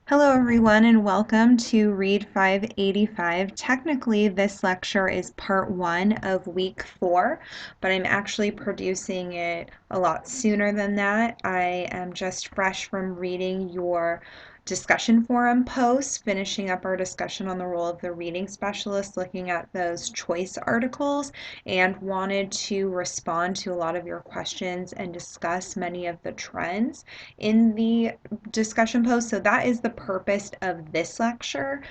Hello everyone and welcome to Read 585. Technically this lecture is part 1 of week 4, but I'm actually producing it a lot sooner than that. I am just fresh from reading your discussion forum posts, finishing up our discussion on the role of the reading specialist, looking at those choice articles, and wanted to respond to a lot of your questions and discuss many of the trends in the discussion post. So that is the purpose of this lecture.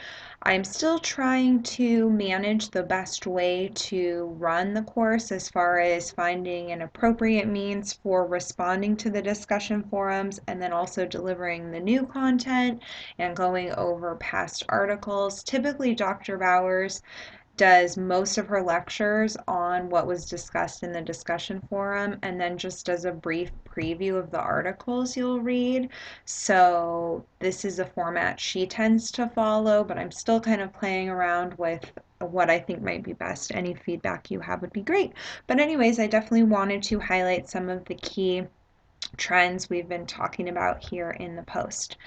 I'm still trying to manage the best way to run the course as far as finding an appropriate means for responding to the discussion forums and then also delivering the new content and going over past articles. Typically, Dr. Bowers does most of her lectures on what was discussed in the discussion forum and then just does a brief preview of the articles you'll read. So this is a format she tends to follow, but I'm still kind of playing around with what I think might be best. Any feedback you have would be great. But anyways, I definitely wanted to highlight some of the key trends we've been talking about here in the post.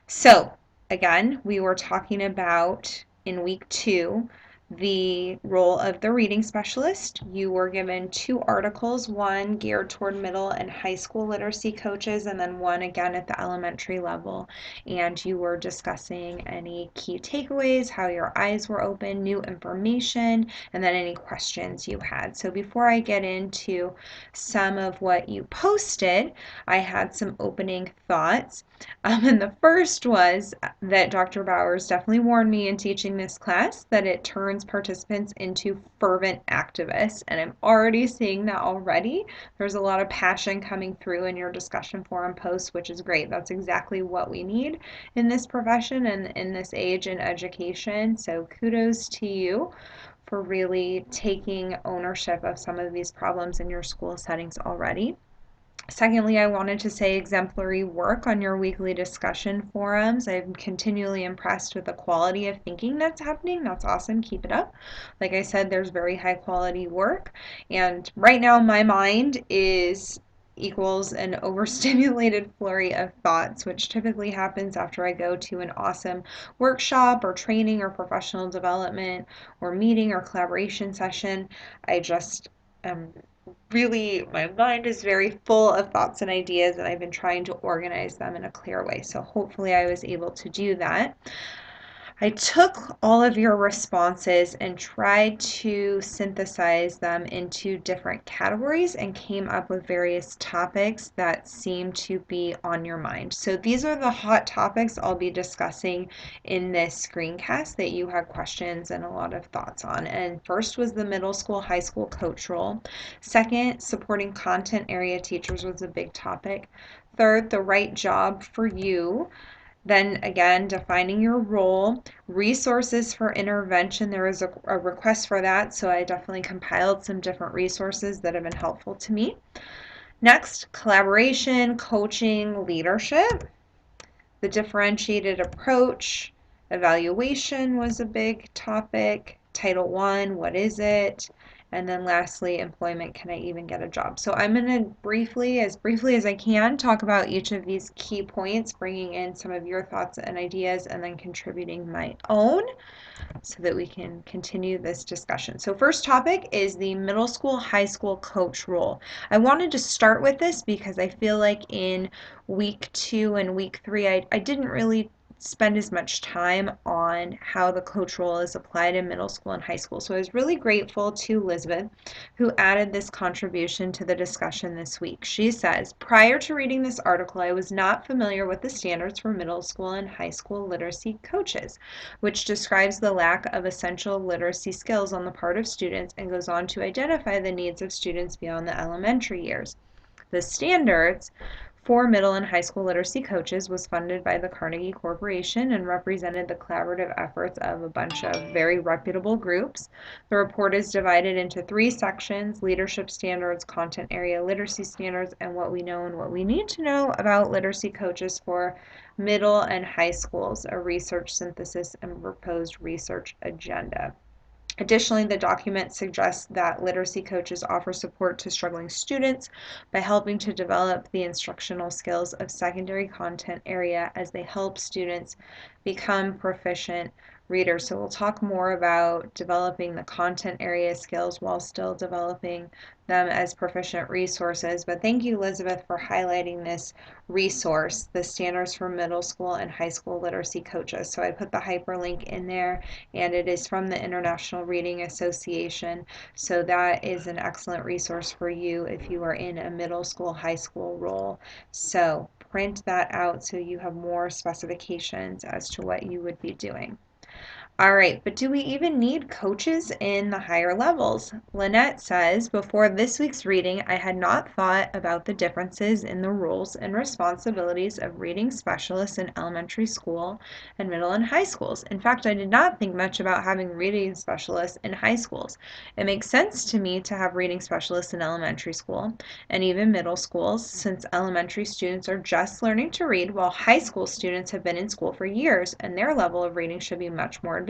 So again, we were talking about in week 2 the role of the reading specialist. You were given 2 articles, one geared toward middle and high school literacy coaches, and then one again at the elementary level. And you were discussing any key takeaways, how your eyes were open, new information, and then any questions you had. So before I get into some of what you posted, I had some opening thoughts. And the first was that Dr. Bowers definitely warned me in teaching this class that it turns participants into fervent activists. And I'm already seeing that already. There's a lot of passion coming through in your discussion forum posts, which is great. That's exactly what we need in this profession and in this age in education. So kudos to you for really taking ownership of some of these problems in your school settings already. Secondly, I wanted to say exemplary work on your weekly discussion forums. I'm continually impressed with the quality of thinking that's happening. That's awesome. Keep it up. Like I said, there's very high quality work. And right now, my mind is equals an overstimulated flurry of thoughts, which typically happens after I go to an awesome workshop or training or professional development or meeting or collaboration session. I just really, my mind is very full of thoughts and ideas, and I've been trying to organize them in a clear way. So hopefully I was able to do that. I took all of your responses and tried to synthesize them into different categories and came up with various topics that seem to be on your mind. So these are the hot topics I'll be discussing in this screencast that you had questions and a lot of thoughts on. And first was the middle school, high school coach role. Second, supporting content area teachers was a big topic. Third, the right job for you. Then again, defining your role, resources for intervention. There was a request for that, so I definitely compiled some different resources that have been helpful to me. Next, collaboration, coaching, leadership. The differentiated approach, evaluation was a big topic. Title I, what is it? And then lastly, employment, can I even get a job? So I'm going to briefly as I can, talk about each of these key points, bringing in some of your thoughts and ideas, and then contributing my own so that we can continue this discussion. So first topic is the middle school, high school coach role. I wanted to start with this because I feel like in week 2 and week 3, I didn't really spend as much time on how the coach role is applied in middle school and high school. So I was really grateful to Elizabeth who added this contribution to the discussion this week. She says, prior to reading this article, I was not familiar with the standards for middle school and high school literacy coaches, which describes the lack of essential literacy skills on the part of students and goes on to identify the needs of students beyond the elementary years. The standards for middle and high school literacy coaches was funded by the Carnegie Corporation and represented the collaborative efforts of a bunch of very reputable groups. The report is divided into 3 sections: leadership standards, content area literacy standards, and what we know and what we need to know about literacy coaches for middle and high schools, a research synthesis and proposed research agenda. Additionally, the document suggests that literacy coaches offer support to struggling students by helping to develop the instructional skills of secondary content area as they help students become proficient readers. So we'll talk more about developing the content area skills while still developing them as proficient resources. But thank you, Elizabeth, for highlighting this resource, the Standards for Middle School and High School Literacy Coaches. So I put the hyperlink in there, and it is from the International Reading Association. So that is an excellent resource for you if you are in a middle school, high school role. So print that out so you have more specifications as to what you would be doing. All right, but do we even need coaches in the higher levels? Lynette says, before this week's reading, I had not thought about the differences in the roles and responsibilities of reading specialists in elementary school and middle and high schools. In fact, I did not think much about having reading specialists in high schools. It makes sense to me to have reading specialists in elementary school and even middle schools, since elementary students are just learning to read, while high school students have been in school for years and their level of reading should be much more advanced.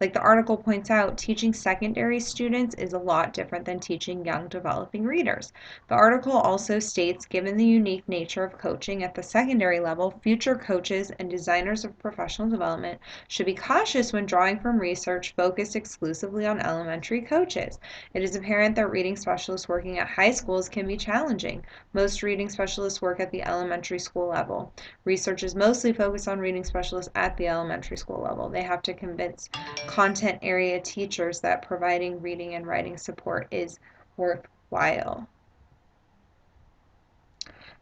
Like the article points out, teaching secondary students is a lot different than teaching young developing readers. The article also states, given the unique nature of coaching at the secondary level, future coaches and designers of professional development should be cautious when drawing from research focused exclusively on elementary coaches. It is apparent that reading specialists working at high schools can be challenging. Most reading specialists work at the elementary school level. Research is mostly focused on reading specialists at the elementary school level. They have to convince content area teachers that providing reading and writing support is worthwhile.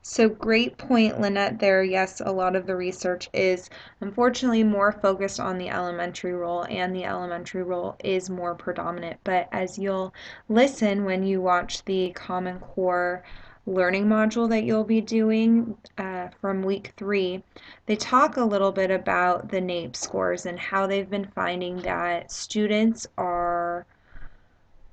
So great point, Lynette, there. Yes, a lot of the research is unfortunately more focused on the elementary role, and the elementary role is more predominant. But as you'll listen when you watch the Common Core learning module that you'll be doing from week 3, they talk a little bit about the NAEP scores and how they've been finding that students are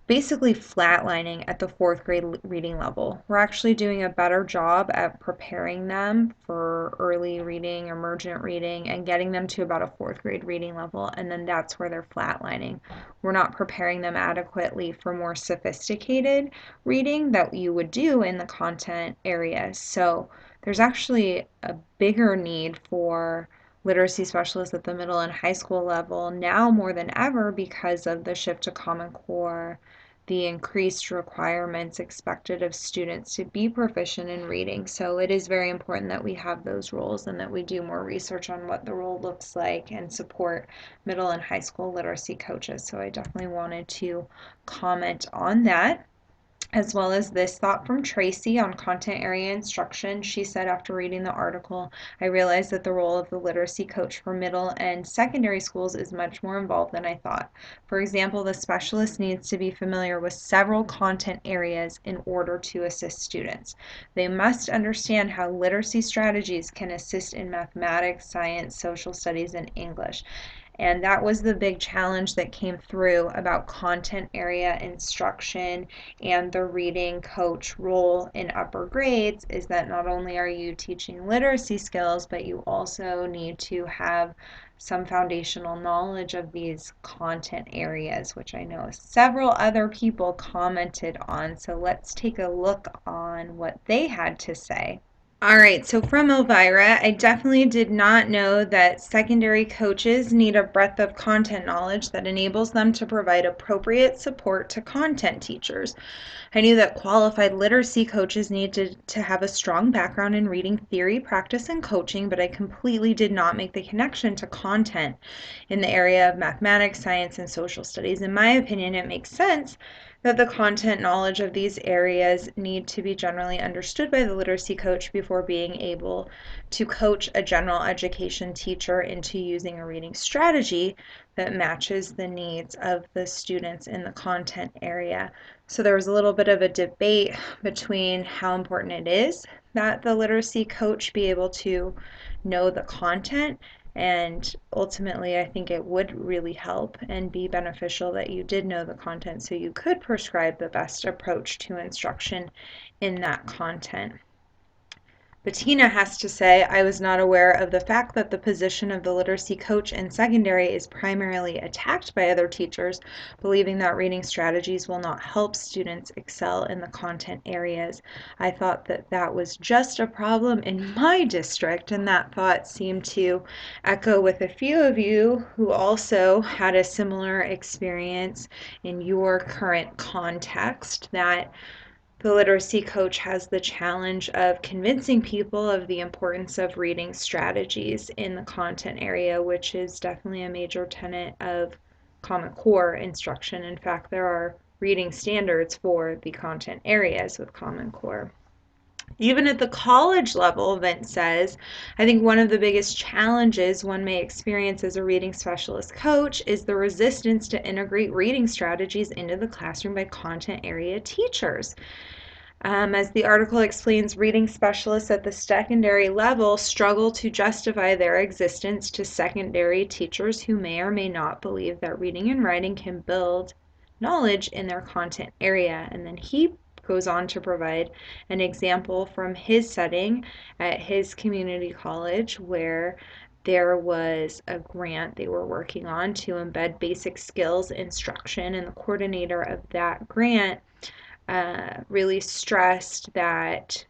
basically flatlining at the 4th grade reading level. We're actually doing a better job at preparing them for early reading, emergent reading, and getting them to about a 4th grade reading level, and then that's where they're flatlining. We're not preparing them adequately for more sophisticated reading that you would do in the content area. So there's actually a bigger need for literacy specialists at the middle and high school level now more than ever because of the shift to Common Core, the increased requirements expected of students to be proficient in reading. So it is very important that we have those roles and that we do more research on what the role looks like and support middle and high school literacy coaches. So I definitely wanted to comment on that, as well as this thought from Tracy on content area instruction. She said, after reading the article, I realized that the role of the literacy coach for middle and secondary schools is much more involved than I thought. For example, the specialist needs to be familiar with several content areas in order to assist students. They must understand how literacy strategies can assist in mathematics, science, social studies, and English. And that was the big challenge that came through about content area instruction and the reading coach role in upper grades, is that not only are you teaching literacy skills, but you also need to have some foundational knowledge of these content areas, which I know several other people commented on. So let's take a look on what they had to say. All right, so from Elvira, I definitely did not know that secondary coaches need a breadth of content knowledge that enables them to provide appropriate support to content teachers. I knew that qualified literacy coaches needed to have a strong background in reading theory, practice, and coaching, but I completely did not make the connection to content in the area of mathematics, science, and social studies. In my opinion, it makes sense that the content knowledge of these areas need to be generally understood by the literacy coach before being able to coach a general education teacher into using a reading strategy that matches the needs of the students in the content area. So there was a little bit of a debate between how important it is that the literacy coach be able to know the content, and ultimately, I think it would really help and be beneficial that you did know the content so you could prescribe the best approach to instruction in that content. Bettina has to say, I was not aware of the fact that the position of the literacy coach in secondary is primarily attacked by other teachers, believing that reading strategies will not help students excel in the content areas. I thought that that was just a problem in my district, and that thought seemed to echo with a few of you who also had a similar experience in your current context, that the literacy coach has the challenge of convincing people of the importance of reading strategies in the content area, which is definitely a major tenet of Common Core instruction. In fact, there are reading standards for the content areas with Common Core. Even at the college level, Vince says, I think one of the biggest challenges one may experience as a reading specialist coach is the resistance to integrate reading strategies into the classroom by content area teachers. As the article explains, reading specialists at the secondary level struggle to justify their existence to secondary teachers who may or may not believe that reading and writing can build knowledge in their content area. And then he goes on to provide an example from his setting at his community college where there was a grant they were working on to embed basic skills instruction, and the coordinator of that grant really stressed that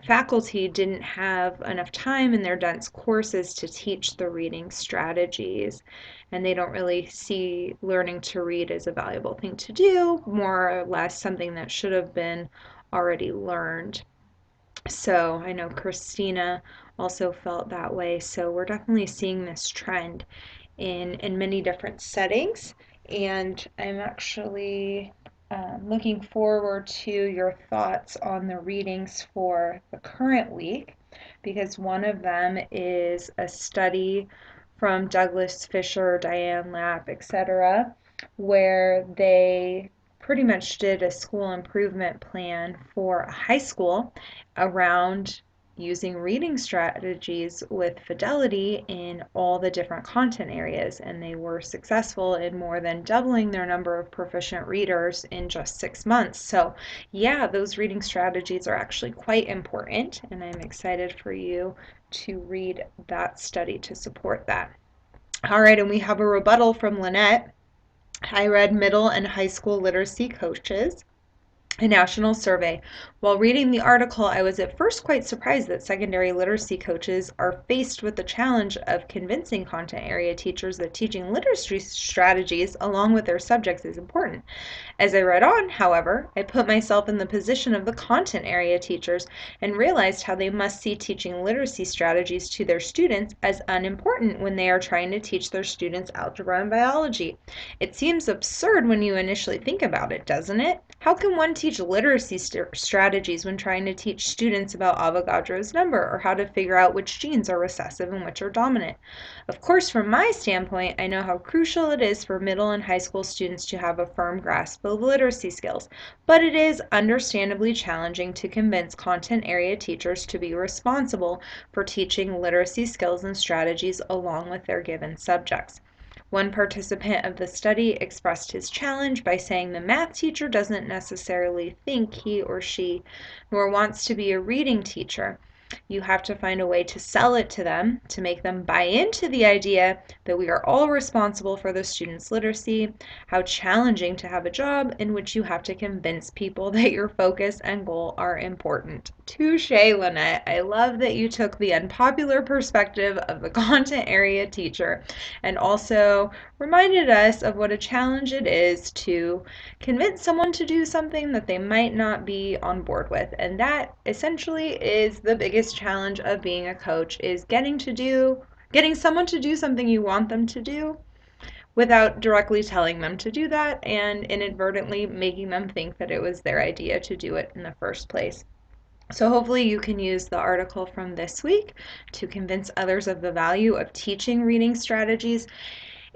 faculty didn't have enough time in their dense courses to teach the reading strategies, and they don't really see learning to read as a valuable thing to do, more or less something that should have been already learned. So I know Christina also felt that way. So we're definitely seeing this trend in many different settings, and I'm actually looking forward to your thoughts on the readings for the current week, because one of them is a study from Douglas Fisher, Diane Lapp, etc., where they pretty much did a school improvement plan for a high school around using reading strategies with fidelity in all the different content areas, and they were successful in more than doubling their number of proficient readers in just 6 months. So yeah, those reading strategies are actually quite important, and I'm excited for you to read that study to support that. All right, and we have a rebuttal from Lynette. I read middle and high school literacy coaches, a national survey. While reading the article, I was at first quite surprised that secondary literacy coaches are faced with the challenge of convincing content area teachers that teaching literacy strategies along with their subjects is important. As I read on, however, I put myself in the position of the content area teachers and realized how they must see teaching literacy strategies to their students as unimportant when they are trying to teach their students algebra and biology. It seems absurd when you initially think about it, doesn't it? How can one teach literacy strategies when trying to teach students about Avogadro's number or how to figure out which genes are recessive and which are dominant? Of course, from my standpoint, I know how crucial it is for middle and high school students to have a firm grasp of literacy skills, but it is understandably challenging to convince content area teachers to be responsible for teaching literacy skills and strategies along with their given subjects. One participant of the study expressed his challenge by saying the math teacher doesn't necessarily think he or she nor wants to be a reading teacher. You have to find a way to sell it to them, to make them buy into the idea that we are all responsible for the students' literacy. How challenging to have a job in which you have to convince people that your focus and goal are important. Touche, Lynette. I love that you took the unpopular perspective of the content area teacher and also reminded us of what a challenge it is to convince someone to do something that they might not be on board with. And that essentially is the biggest challenge of being a coach, is getting someone to do something you want them to do without directly telling them to do that and inadvertently making them think that it was their idea to do it in the first place. So hopefully you can use the article from this week to convince others of the value of teaching reading strategies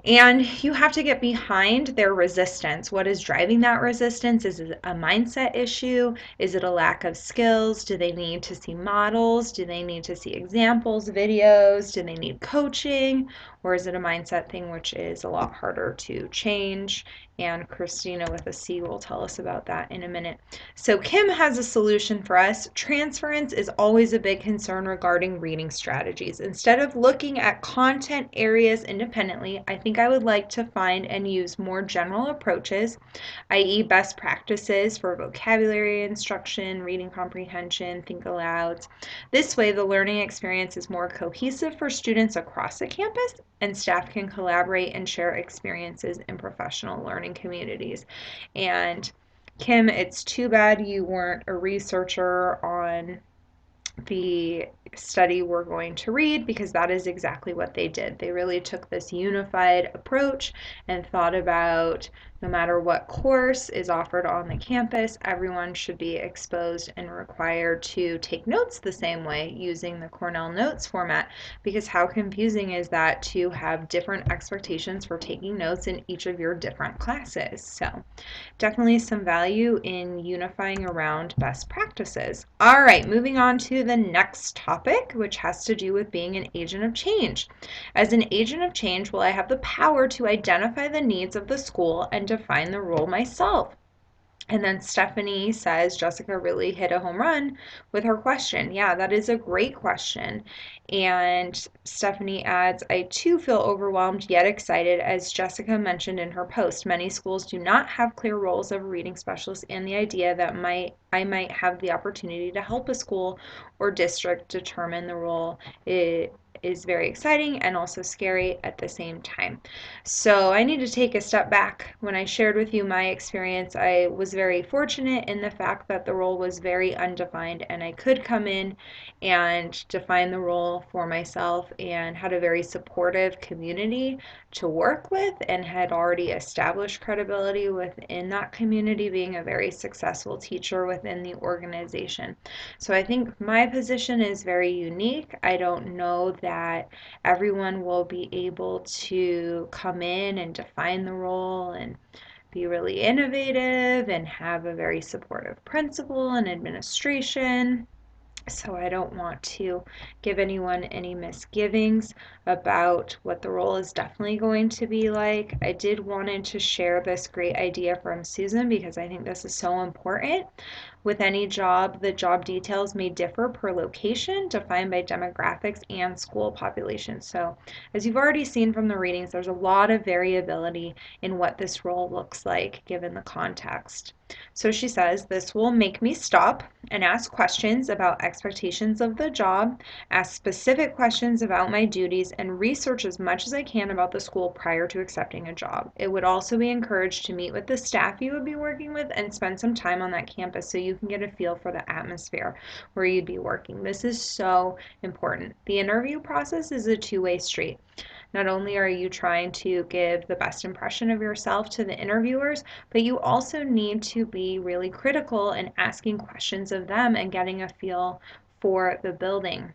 And you have to get behind their resistance. What is driving that resistance? Is it a mindset issue? Is it a lack of skills? Do they need to see models? Do they need to see examples, videos? Do they need coaching? Or is it a mindset thing, which is a lot harder to change? And Christina with a C will tell us about that in a minute. So Kim has a solution for us. Transference is always a big concern regarding reading strategies. Instead of looking at content areas independently, I think I would like to find and use more general approaches, i.e. best practices for vocabulary instruction, reading comprehension, think alouds. This way, the learning experience is more cohesive for students across the campus, and staff can collaborate and share experiences in professional learning communities. And Kim, it's too bad you weren't a researcher on the study we're going to read, because that is exactly what they did. They really took this unified approach and thought about no matter what course is offered on the campus, everyone should be exposed and required to take notes the same way using the Cornell Notes format, because how confusing is that to have different expectations for taking notes in each of your different classes? So definitely some value in unifying around best practices. All right, moving on to the next topic, which has to do with being an agent of change. As an agent of change, will I have the power to identify the needs of the school and define the role myself? And then Stephanie says Jessica really hit a home run with her question. Yeah, that is a great question. And Stephanie adds, I too feel overwhelmed yet excited. As Jessica mentioned in her post, many schools do not have clear roles of a reading specialist, and the idea that I might have the opportunity to help a school or district determine the role is very exciting and also scary at the same time. So I need to take a step back. When I shared with you my experience, I was very fortunate in the fact that the role was very undefined, and I could come in and define the role for myself, and had a very supportive community to work with, and had already established credibility within that community, being a very successful teacher within the organization. So I think my position is very unique. I don't know that everyone will be able to come in and define the role and be really innovative and have a very supportive principal and administration. So I don't want to give anyone any misgivings about what the role is definitely going to be like. I did wanted to share this great idea from Susan, because I think this is so important. With any job, the job details may differ per location, defined by demographics and school population. So, as you've already seen from the readings, there's a lot of variability in what this role looks like given the context. So she says, this will make me stop and ask questions about expectations of the job, ask specific questions about my duties, and research as much as I can about the school prior to accepting a job. It would also be encouraged to meet with the staff you would be working with and spend some time on that campus so you can get a feel for the atmosphere where you'd be working. This is so important. The interview process is a two-way street. Not only are you trying to give the best impression of yourself to the interviewers, but you also need to be really critical in asking questions of them and getting a feel for the building.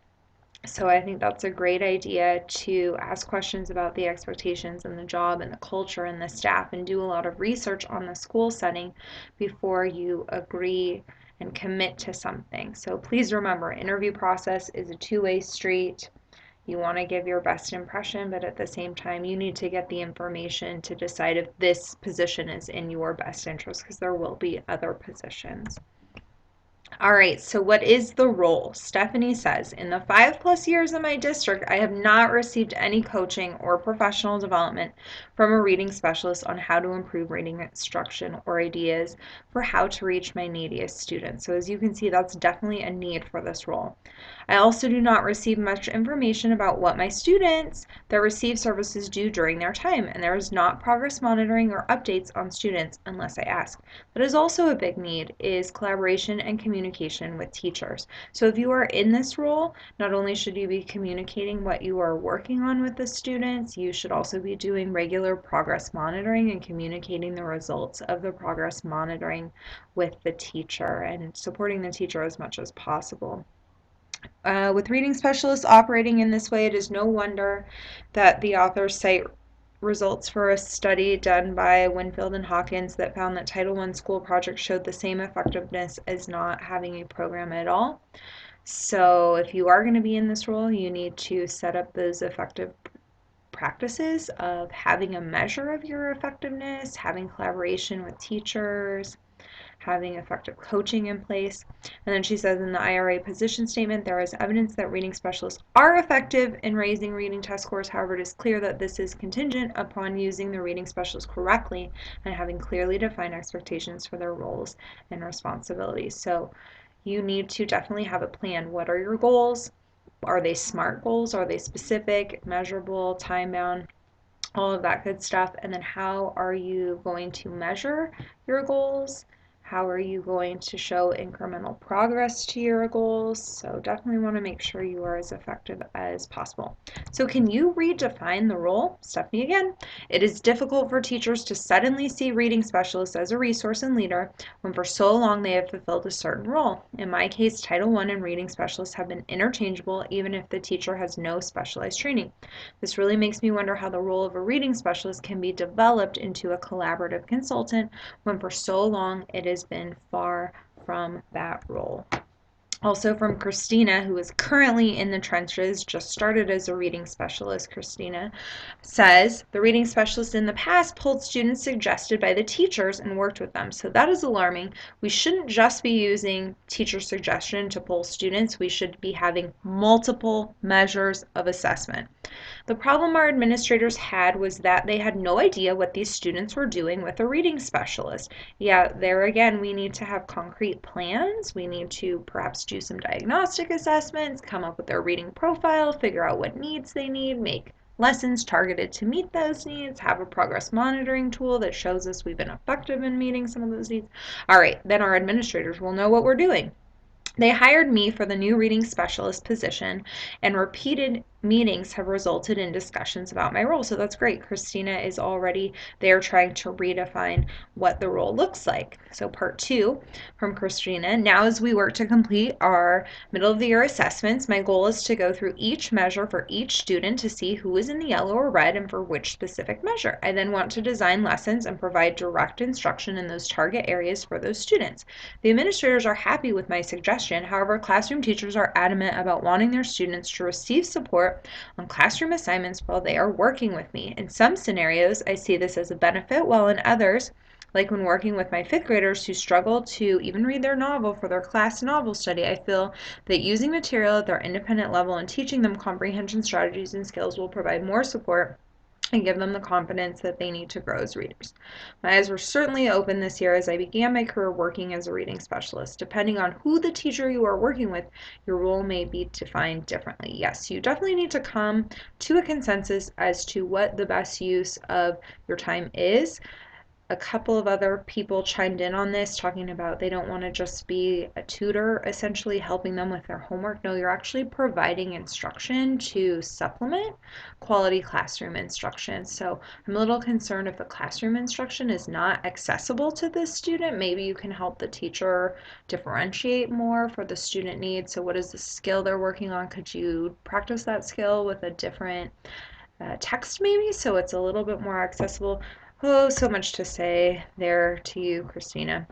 So I think that's a great idea, to ask questions about the expectations and the job and the culture and the staff, and do a lot of research on the school setting before you agree and commit to something. So please remember, interview process is a two-way street. You want to give your best impression, but at the same time, you need to get the information to decide if this position is in your best interest, because there will be other positions. All right, so what is the role? Stephanie says, in the 5+ years in my district, I have not received any coaching or professional development from a reading specialist on how to improve reading instruction or ideas for how to reach my neediest students. So as you can see, that's definitely a need for this role. I also do not receive much information about what my students that receive services do during their time, and there is not progress monitoring or updates on students unless I ask. That is also a big need, is collaboration and communication with teachers. So if you are in this role, not only should you be communicating what you are working on with the students, you should also be doing regular progress monitoring and communicating the results of the progress monitoring with the teacher and supporting the teacher as much as possible. With reading specialists operating in this way, it is no wonder that the authors cite results for a study done by Winfield and Hawkins that found that Title I school projects showed the same effectiveness as not having a program at all. So if you are going to be in this role, you need to set up those effective practices of having a measure of your effectiveness, having collaboration with teachers, having effective coaching in place. And then she says in the IRA position statement, there is evidence that reading specialists are effective in raising reading test scores. However, it is clear that this is contingent upon using the reading specialist correctly and having clearly defined expectations for their roles and responsibilities. So you need to definitely have a plan. What are your goals? Are they SMART goals? Are they specific, measurable, time bound? All of that good stuff. And then how are you going to measure your goals? How are you going to show incremental progress to your goals? So definitely want to make sure you are as effective as possible. So can you redefine the role? Stephanie again. It is difficult for teachers to suddenly see reading specialists as a resource and leader when for so long they have fulfilled a certain role. In my case, Title I and reading specialists have been interchangeable even if the teacher has no specialized training. This really makes me wonder how the role of a reading specialist can be developed into a collaborative consultant when for so long it has been far from that role. Also from Christina, who is currently in the trenches, just started as a reading specialist. Christina says, the reading specialist in the past pulled students suggested by the teachers and worked with them. So that is alarming. We shouldn't just be using teacher suggestion to pull students. We should be having multiple measures of assessment. The problem our administrators had was that they had no idea what these students were doing with a reading specialist. Yeah, there again, we need to have concrete plans. We need to perhaps do some diagnostic assessments, come up with their reading profile, figure out what needs they need, make lessons targeted to meet those needs, have a progress monitoring tool that shows us we've been effective in meeting some of those needs. All right, then our administrators will know what we're doing. They hired me for the new reading specialist position, and repeated meetings have resulted in discussions about my role. So that's great. Christina is already there trying to redefine what the role looks like. So part 2 from Christina. Now as we work to complete our middle of the year assessments, my goal is to go through each measure for each student to see who is in the yellow or red and for which specific measure. I then want to design lessons and provide direct instruction in those target areas for those students. The administrators are happy with my suggestion. However, classroom teachers are adamant about wanting their students to receive support on classroom assignments while they are working with me. In some scenarios, I see this as a benefit, while in others, like when working with my 5th graders who struggle to even read their novel for their class novel study, I feel that using material at their independent level and teaching them comprehension strategies and skills will provide more support and give them the confidence that they need to grow as readers. My eyes were certainly open this year as I began my career working as a reading specialist. Depending on who the teacher you are working with, your role may be defined differently. Yes, you definitely need to come to a consensus as to what the best use of your time is. A couple of other people chimed in on this, talking about they don't want to just be a tutor, essentially helping them with their homework. No, you're actually providing instruction to supplement quality classroom instruction. So I'm a little concerned if the classroom instruction is not accessible to the student. Maybe you can help the teacher differentiate more for the student needs. So what is the skill they're working on? Could you practice that skill with a different text maybe, so it's a little bit more accessible? Oh, so much to say there to you, Christina.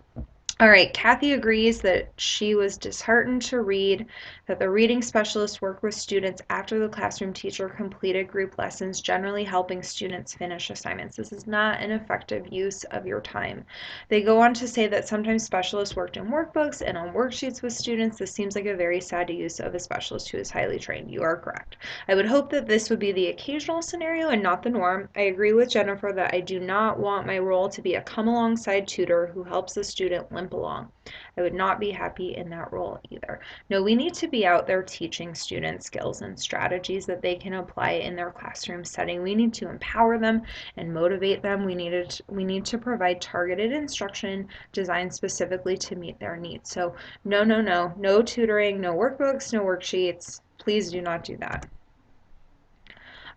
All right, Kathy agrees that she was disheartened to read that the reading specialists work with students after the classroom teacher completed group lessons, generally helping students finish assignments. This is not an effective use of your time. They go on to say that sometimes specialists worked in workbooks and on worksheets with students. This seems like a very sad use of a specialist who is highly trained. You are correct. I would hope that this would be the occasional scenario and not the norm. I agree with Jennifer that I do not want my role to be a come alongside tutor who helps the student limp along. I would not be happy in that role either. No, we need to be out there teaching students skills and strategies that they can apply in their classroom setting. We need to empower them and motivate them. We need to provide targeted instruction designed specifically to meet their needs. So no tutoring, no workbooks, no worksheets. Please do not do that.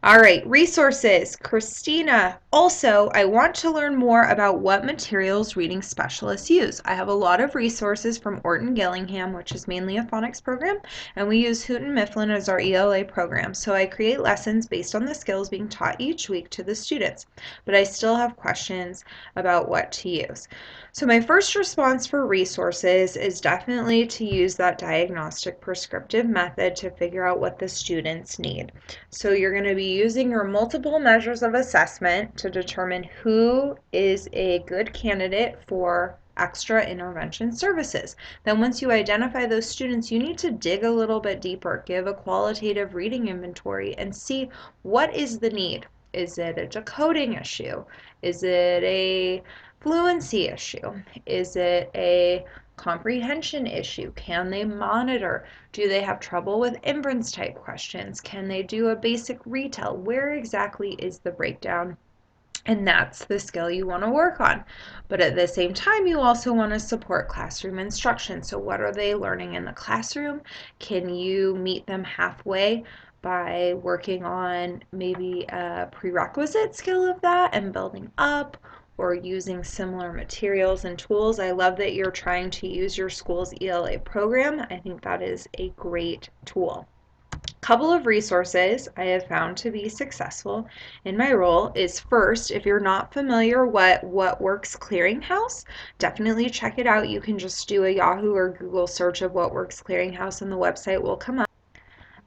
All right, resources. Christina Also, I want to learn more about what materials reading specialists use. I have a lot of resources from Orton Gillingham, which is mainly a phonics program, and we use Houghton Mifflin as our ELA program. So I create lessons based on the skills being taught each week to the students, but I still have questions about what to use. So my first response for resources is definitely to use that diagnostic prescriptive method to figure out what the students need. So you're going to be using your multiple measures of assessment to determine who is a good candidate for extra intervention services. Then once you identify those students, you need to dig a little bit deeper, give a qualitative reading inventory and see what is the need. Is it a decoding issue? Is it a fluency issue? Is it a comprehension issue? Can they monitor? Do they have trouble with inference type questions? Can they do a basic retell? Where exactly is the breakdown? And that's the skill you want to work on. But at the same time, you also want to support classroom instruction. So what are they learning in the classroom? Can you meet them halfway by working on maybe a prerequisite skill of that and building up, or using similar materials and tools? I love that you're trying to use your school's ELA program. I think that is a great tool. Couple of resources I have found to be successful in my role is, first, if you're not familiar what Works Clearinghouse, definitely check it out. You can just do a Yahoo or Google search of What Works Clearinghouse and the website will come up.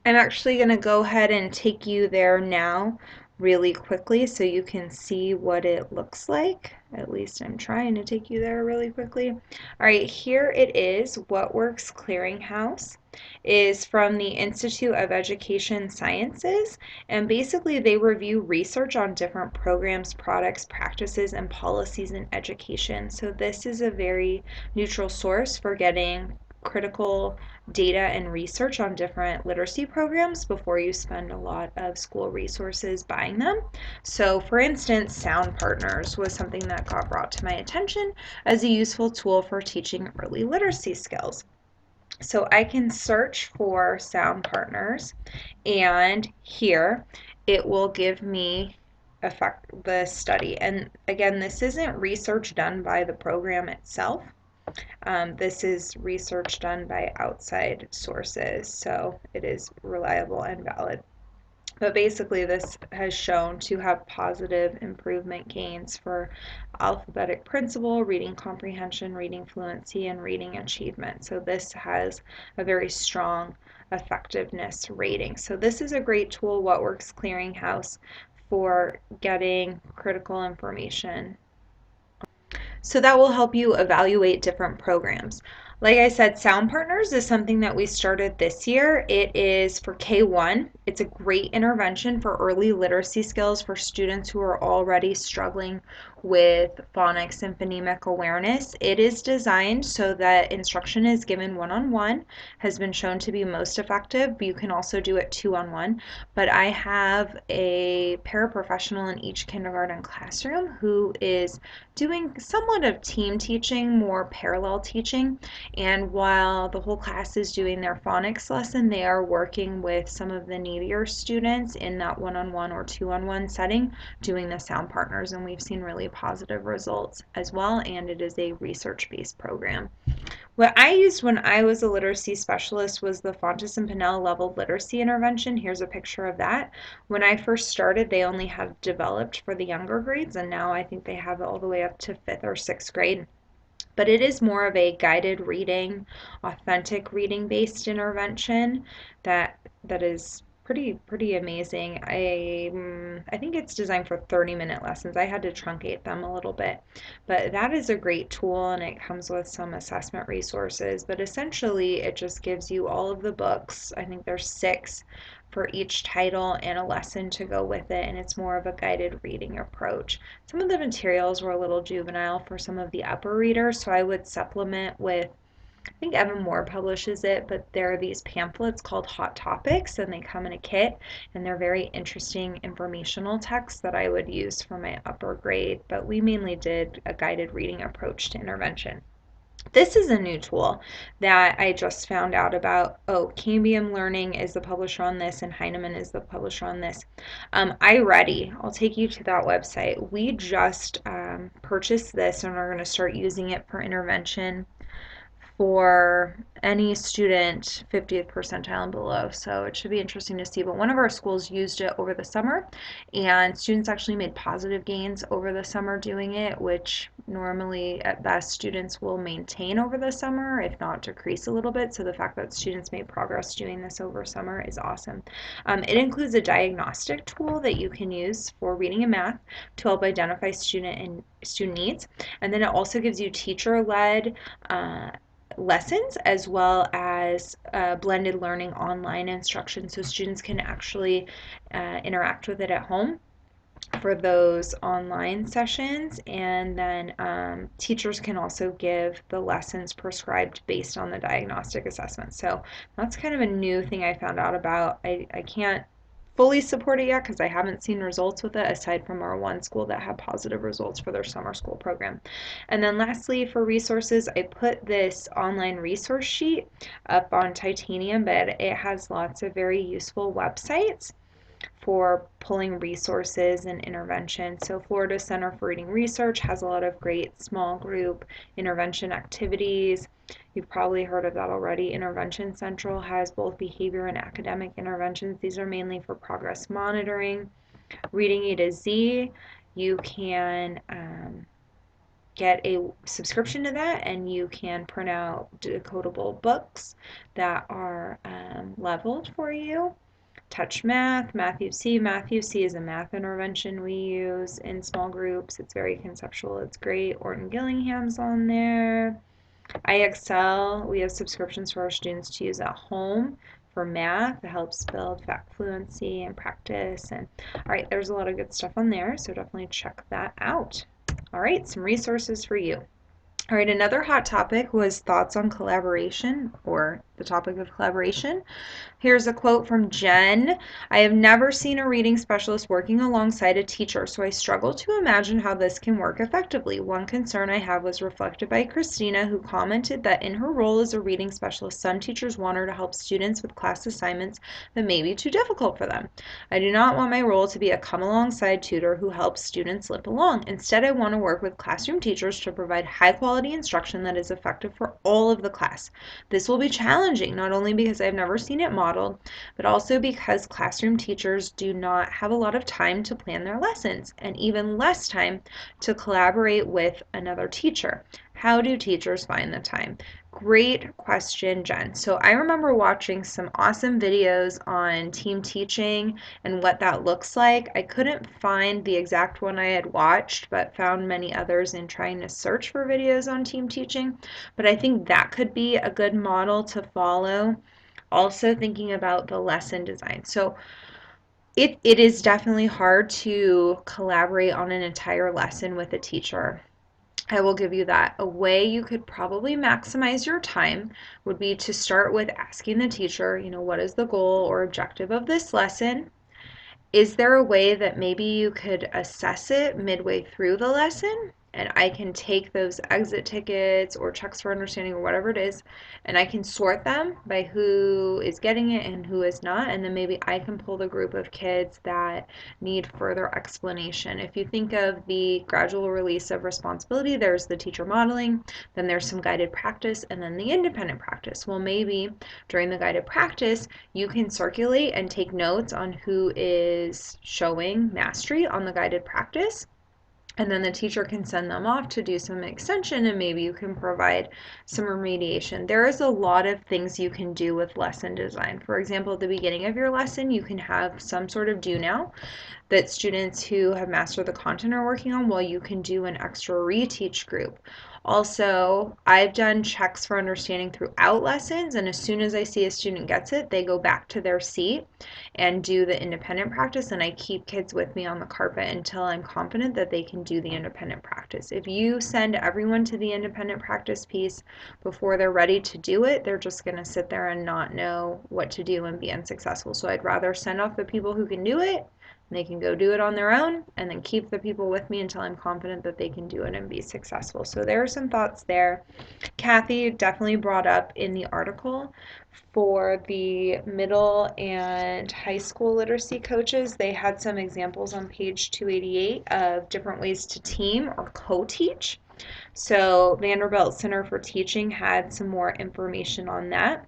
I'm actually going to go ahead and take you there now really quickly so you can see what it looks like. At least I'm trying to take you there really quickly. All right, here it is. What Works Clearinghouse is from the Institute of Education Sciences, and basically they review research on different programs, products, practices, and policies in education. So this is a very neutral source for getting critical data and research on different literacy programs before you spend a lot of school resources buying them. So for instance, Sound Partners was something that got brought to my attention as a useful tool for teaching early literacy skills. So I can search for Sound Partners, and here it will give me the study. And again, this isn't research done by the program itself. This is research done by outside sources, so it is reliable and valid. But basically, this has shown to have positive improvement gains for alphabetic principle, reading comprehension, reading fluency, and reading achievement. So this has a very strong effectiveness rating. So this is a great tool, What Works Clearinghouse, for getting critical information. So that will help you evaluate different programs. Like I said, Sound Partners is something that we started this year. It is for K1. It's a great intervention for early literacy skills for students who are already struggling with phonics and phonemic awareness. It is designed so that instruction is given one-on-one, has been shown to be most effective, but you can also do it two-on-one. But I have a paraprofessional in each kindergarten classroom who is doing somewhat of team teaching, more parallel teaching. And while the whole class is doing their phonics lesson, they are working with some of the needier students in that one-on-one or two-on-one setting, doing the Sound Partners, and we've seen really positive results as well, and it is a research-based program. What I used when I was a literacy specialist was the Fountas and Pinnell level literacy intervention. Here's a picture of that. When I first started, they only had developed for the younger grades, and now I think they have it all the way up to 5th or 6th grade. But it is more of a guided reading, authentic reading based intervention that is pretty amazing. I think it's designed for 30-minute lessons. I had to truncate them a little bit, but that is a great tool, and it comes with some assessment resources. But essentially, it just gives you all of the books. I think there's 6 for each title and a lesson to go with it, and it's more of a guided reading approach. Some of the materials were a little juvenile for some of the upper readers, so I would supplement with, I think Evan Moore publishes it, but there are these pamphlets called Hot Topics, and they come in a kit, and they're very interesting informational texts that I would use for my upper grade, but we mainly did a guided reading approach to intervention. This is a new tool that I just found out about. Oh, Cambium Learning is the publisher on this, and Heinemann is the publisher on this. iReady, I'll take you to that website. We just purchased this and are going to start using it for intervention for any student 50th percentile and below. So it should be interesting to see. But one of our schools used it over the summer, and students actually made positive gains over the summer doing it, which normally at best students will maintain over the summer, if not decrease a little bit. So the fact that students made progress doing this over summer is awesome. It includes a diagnostic tool that you can use for reading and math to help identify student needs. And then it also gives you teacher-led lessons as well as blended learning online instruction, so students can actually interact with it at home for those online sessions, and then teachers can also give the lessons prescribed based on the diagnostic assessment. So that's kind of a new thing I found out about. I can't fully support it yet because I haven't seen results with it aside from our one school that had positive results for their summer school program. And then lastly, for resources, I put this online resource sheet up on Titanium, but it has lots of very useful websites for pulling resources and intervention. So Florida Center for Reading Research has a lot of great small group intervention activities. You've probably heard of that already. Intervention Central has both behavior and academic interventions. These are mainly for progress monitoring. Reading A to Z, you can get a subscription to that, and you can print out decodable books that are leveled for you. Touch Math, Math-U-See. Math-U-See is a math intervention we use in small groups. It's very conceptual. It's great. Orton Gillingham's on there. IXL, we have subscriptions for our students to use at home for math. It helps build fact fluency and practice. And all right, there's a lot of good stuff on there, so definitely check that out. All right, some resources for you. All right, another hot topic was thoughts on collaboration, or the topic of collaboration. Here's a quote from Jen. I have never seen a reading specialist working alongside a teacher, so I struggle to imagine how this can work effectively. One concern I have was reflected by Christina, who commented that in her role as a reading specialist, some teachers want her to help students with class assignments that may be too difficult for them. I do not want my role to be a come alongside tutor who helps students limp along. Instead, I want to work with classroom teachers to provide high quality instruction that is effective for all of the class. This will be challenging, not only because I've never seen it modeled, but also because classroom teachers do not have a lot of time to plan their lessons and even less time to collaborate with another teacher. How do teachers find the time? Great question, Jen. So I remember watching some awesome videos on team teaching and what that looks like. I couldn't find the exact one I had watched, but found many others in trying to search for videos on team teaching. But I think that could be a good model to follow. Also thinking about the lesson design. So it is definitely hard to collaborate on an entire lesson with a teacher. I will give you that. A way you could probably maximize your time would be to start with asking the teacher, what is the goal or objective of this lesson? Is there a way that maybe you could assess it midway through the lesson? And I can take those exit tickets or checks for understanding or whatever it is, and I can sort them by who is getting it and who is not. And then maybe I can pull the group of kids that need further explanation. If you think of the gradual release of responsibility, there's the teacher modeling, then there's some guided practice, and then the independent practice. Well, maybe during the guided practice, you can circulate and take notes on who is showing mastery on the guided practice, and then the teacher can send them off to do some extension, and maybe you can provide some remediation. There is a lot of things you can do with lesson design. For example, at the beginning of your lesson, you can have some sort of do now that students who have mastered the content are working on, while you can do an extra reteach group. Also, I've done checks for understanding throughout lessons, and as soon as I see a student gets it, they go back to their seat and do the independent practice, and I keep kids with me on the carpet until I'm confident that they can do the independent practice. If you send everyone to the independent practice piece before they're ready to do it, they're just going to sit there and not know what to do and be unsuccessful. So I'd rather send off the people who can do it They can go do it on their own and then keep the people with me until I'm confident that they can do it and be successful. So there are some thoughts there. Kathy definitely brought up in the article for the middle and high school literacy coaches, they had some examples on page 288 of different ways to team or co-teach. So Vanderbilt Center for Teaching had some more information on that.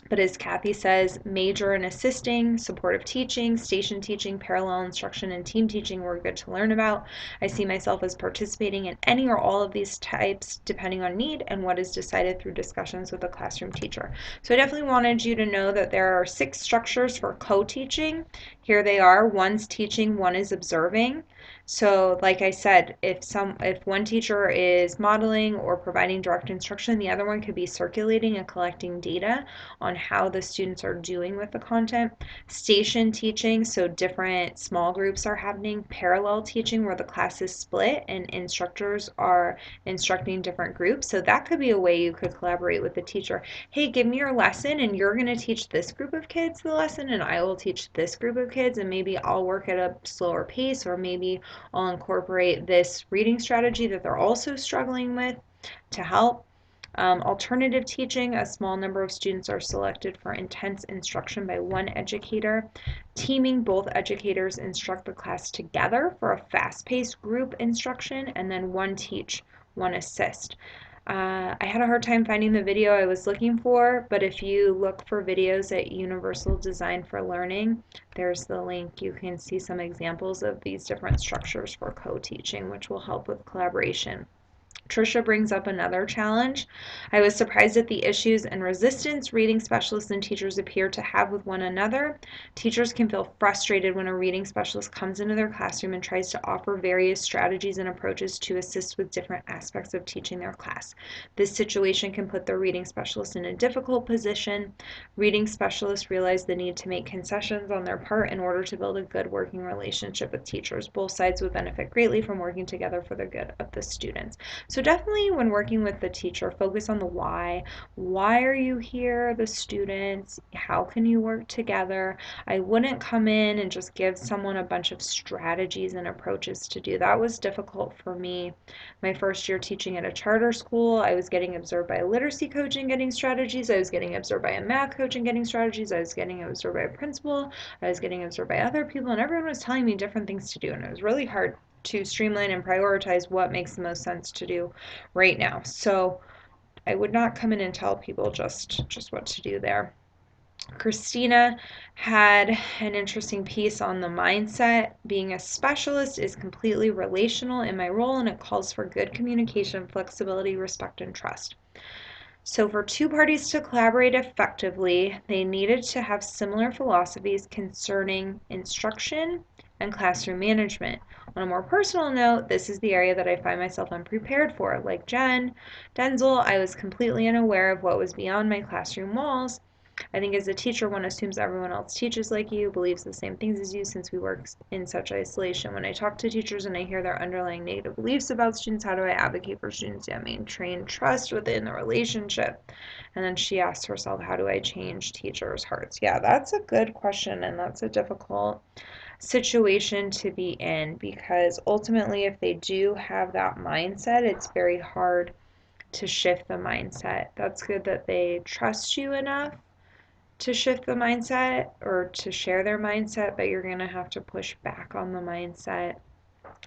But as Kathy says, major in assisting, supportive teaching, station teaching, parallel instruction, and team teaching were good to learn about. I see myself as participating in any or all of these types depending on need and what is decided through discussions with the classroom teacher. So I definitely wanted you to know that there are 6 structures for co-teaching. Here they are. One's teaching, one is observing. So like I said, if one teacher is modeling or providing direct instruction, the other one could be circulating and collecting data on how the students are doing with the content. Station teaching, so different small groups are happening. Parallel teaching, where the class is split and instructors are instructing different groups. So that could be a way you could collaborate with the teacher. Hey, give me your lesson and you're going to teach this group of kids the lesson and I will teach this group of kids, and maybe I'll work at a slower pace, or maybe I'll incorporate this reading strategy that they're also struggling with to help. Alternative teaching, a small number of students are selected for intense instruction by one educator. Teaming, both educators instruct the class together for a fast-paced group instruction, and then one teach, one assist. I had a hard time finding the video I was looking for, but if you look for videos at Universal Design for Learning, there's the link. You can see some examples of these different structures for co-teaching, which will help with collaboration. Trisha brings up another challenge. I was surprised at the issues and resistance reading specialists and teachers appear to have with one another. Teachers can feel frustrated when a reading specialist comes into their classroom and tries to offer various strategies and approaches to assist with different aspects of teaching their class. This situation can put the reading specialist in a difficult position. Reading specialists realize the need to make concessions on their part in order to build a good working relationship with teachers. Both sides would benefit greatly from working together for the good of the students. So definitely when working with the teacher, focus on the why. Why are you here, the students? How can you work together? I wouldn't come in and just give someone a bunch of strategies and approaches to do. That was difficult for me. My first year teaching at a charter school, I was getting observed by a literacy coach and getting strategies. I was getting observed by a math coach and getting strategies. I was getting observed by a principal. I was getting observed by other people, and everyone was telling me different things to do, and it was really hard to streamline and prioritize what makes the most sense to do right now. So I would not come in and tell people just what to do there. Christina had an interesting piece on the mindset. Being a specialist is completely relational in my role, and it calls for good communication, flexibility, respect, and trust. So for two parties to collaborate effectively, they needed to have similar philosophies concerning instruction and classroom management. On a more personal note, this is the area that I find myself unprepared for. Like Jen Denzel, I was completely unaware of what was beyond my classroom walls. I think as a teacher, one assumes everyone else teaches like you, believes the same things as you, since we work in such isolation. When I talk to teachers and I hear their underlying negative beliefs about students, how do I advocate for students to maintain trust within the relationship? And then she asks herself, how do I change teachers' hearts? Yeah, that's a good question, and that's a difficult situation to be in, because ultimately, if they do have that mindset, it's very hard to shift the mindset. That's good that they trust you enough to shift the mindset or to share their mindset, but you're going to have to push back on the mindset.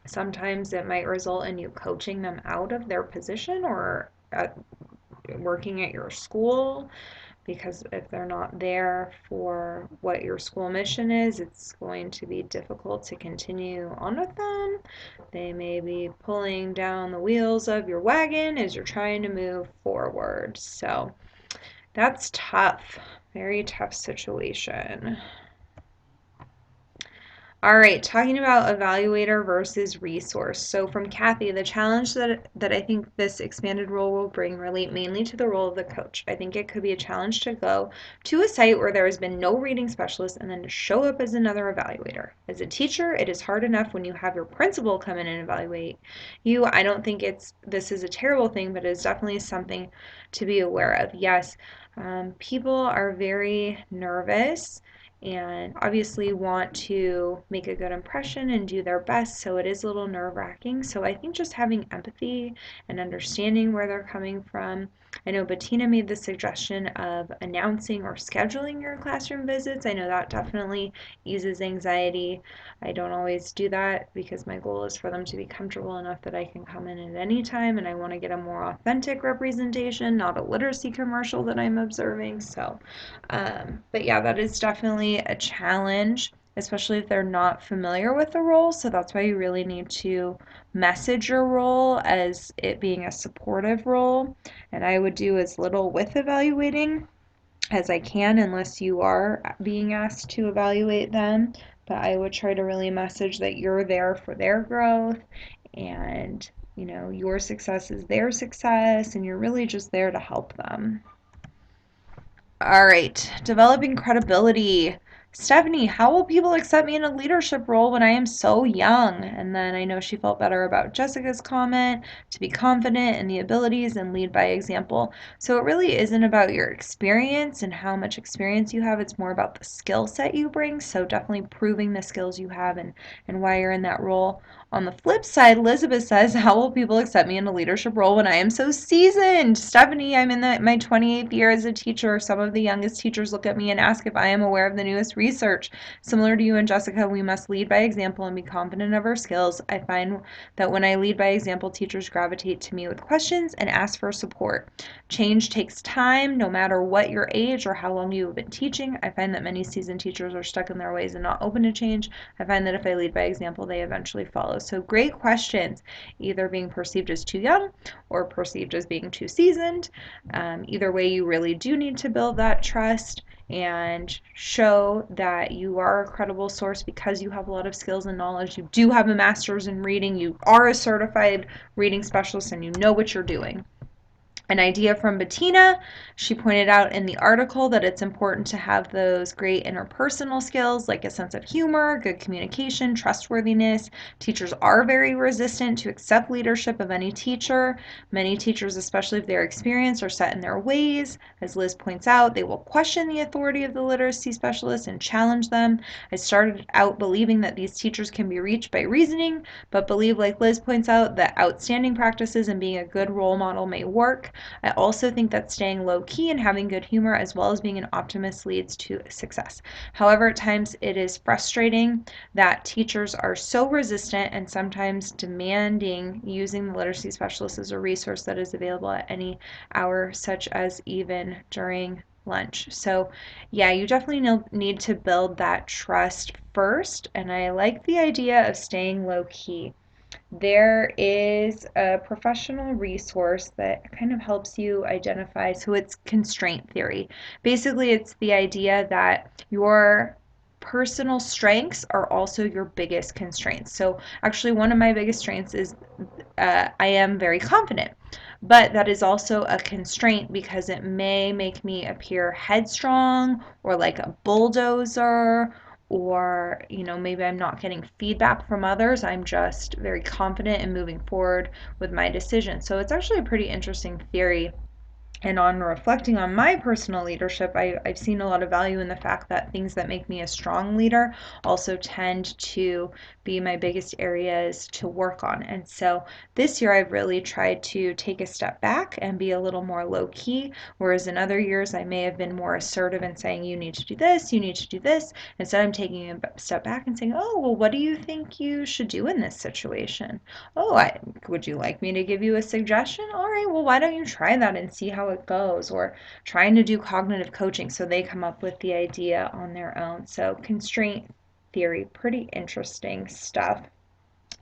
Sometimes it might result in you coaching them out of their position or working at your school, because if they're not there for what your school mission is, it's going to be difficult to continue on with them. They may be pulling down the wheels of your wagon as you're trying to move forward. So that's tough. Very tough situation. All right, talking about evaluator versus resource. So from Kathy, the challenge that I think this expanded role will bring relate mainly to the role of the coach. I think it could be a challenge to go to a site where there has been no reading specialist and then to show up as another evaluator. As a teacher, it is hard enough when you have your principal come in and evaluate you. I don't think this is a terrible thing, but it's definitely something to be aware of. Yes, people are very nervous and obviously want to make a good impression and do their best, so it is a little nerve-wracking. So I think just having empathy and understanding where they're coming from. I know Bettina made the suggestion of announcing or scheduling your classroom visits. I know that definitely eases anxiety. I don't always do that because my goal is for them to be comfortable enough that I can come in at any time, and I want to get a more authentic representation, not a literacy commercial that I'm observing. So but yeah, that is definitely a challenge, especially if they're not familiar with the role. So that's why you really need to message your role as it being a supportive role. And I would do as little with evaluating as I can unless you are being asked to evaluate them. But I would try to really message that you're there for their growth, and your success is their success, and you're really just there to help them. All right, developing credibility. Stephanie, how will people accept me in a leadership role when I am so young? And then I know she felt better about Jessica's comment to be confident in the abilities and lead by example. So it really isn't about your experience and how much experience you have. It's more about the skill set you bring. So definitely proving the skills you have and why you're in that role. On the flip side, Elizabeth says, how will people accept me in a leadership role when I am so seasoned? Stephanie, I'm in my 28th year as a teacher. Some of the youngest teachers look at me and ask if I am aware of the newest research. Similar to you and Jessica, we must lead by example and be confident of our skills. I find that when I lead by example, teachers gravitate to me with questions and ask for support. Change takes time, no matter what your age or how long you have been teaching. I find that many seasoned teachers are stuck in their ways and not open to change. I find that if I lead by example, they eventually follow. So great questions, either being perceived as too young or perceived as being too seasoned. Either way, you really do need to build that trust and show that you are a credible source because you have a lot of skills and knowledge. You do have a master's in reading. You are a certified reading specialist and you know what you're doing. An idea from Bettina. She pointed out in the article that it's important to have those great interpersonal skills like a sense of humor, good communication, trustworthiness. Teachers are very resistant to accept leadership of any teacher. Many teachers, especially if they're experienced, are set in their ways. As Liz points out, they will question the authority of the literacy specialist and challenge them. I started out believing that these teachers can be reached by reasoning, but believe, like Liz points out, that outstanding practices and being a good role model may work. I also think that staying low key and having good humor as well as being an optimist leads to success. However, at times it is frustrating that teachers are so resistant and sometimes demanding using the literacy specialist as a resource that is available at any hour, such as even during lunch. So, yeah, you definitely need to build that trust first. And I like the idea of staying low key. There is a professional resource that kind of helps you identify. So it's constraint theory. Basically, it's the idea that your personal strengths are also your biggest constraints. So actually, one of my biggest strengths is I am very confident. But that is also a constraint because it may make me appear headstrong or like a bulldozer, or maybe I'm not getting feedback from others. I'm just very confident in moving forward with my decision. So it's actually a pretty interesting theory. And on reflecting on my personal leadership, I've seen a lot of value in the fact that things that make me a strong leader also tend to be my biggest areas to work on. And so this year I've really tried to take a step back and be a little more low key, whereas in other years I may have been more assertive and saying, you need to do this, you need to do this. Instead, I'm taking a step back and saying, oh, well, what do you think you should do in this situation? Oh, would you like me to give you a suggestion? All right, well, why don't you try that and see how it goes? Or trying to do cognitive coaching so they come up with the idea on their own. So, constraint theory, pretty interesting stuff.